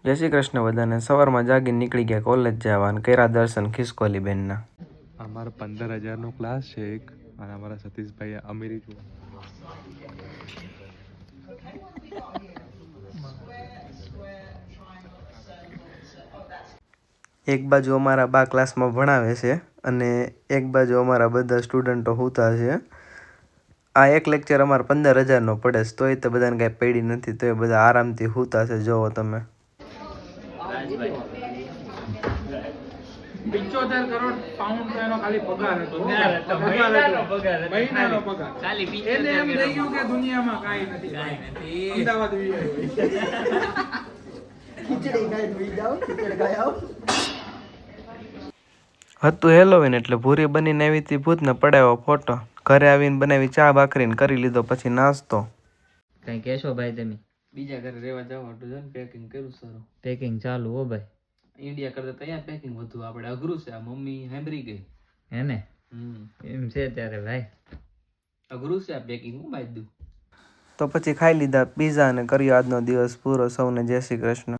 જય શ્રી કૃષ્ણ બધાને. સવારમાં જાગીને નીકળી ગયા કોલેજ જવા અને કર્યા દર્શન ખિસકોલી બેનના. અમારા 15,000નો ક્લાસ છે એક, અને અમારા સતીશભાઈ અમીરી જુઓ. એક બાજુ અમારા બા ક્લાસમાં ભણાવે છે અને એક બાજુ અમારા બધા સ્ટુડન્ટો સૂતા છે. આ એક લેક્ચર અમારે 15,000નો પડે છે, તોય તો બધાને કાંઈ પડી નથી, તોય બધા આરામથી સૂતા છે. જોવો તમે. 75 કરોડ પાઉન્ડ તો એનો ખાલી પગાર હતો. મહિનાનો પગાર. એને એમ થઈ ગયું કે દુનિયામાં કાંઈ નથી. અમદાવાદ હતું હેલોવીન એટલે ભૂરી બનીને આવી હતી ભૂતને પડાવ્યો ફોટો. ઘરે આવીને બનાવી ચા ભાખરીને કરી લીધો પછી નાસ્તો. કઈ કહેશો ભાઈ તમે? બીજા ઘરે રહેવા જવા હતું ને પેકિંગ કર્યું સારું. પેકિંગ ચાલુ હો ભાઈ. ઇન્ડિયા કરતા ત્યાં પેકિંગ વધુ આપણે અઘરું છે. આ મમ્મી હેમ્બરી ગઈ હે ને? એમ છે ત્યારે ભાઈ અઘરું છે આ પેકિંગ. હું બાંધી દઉં તો પછી ખાઈ લીધા પીઝા અને કર્યો આજનો દિવસ પૂરો. સૌને જય શ્રી કૃષ્ણ.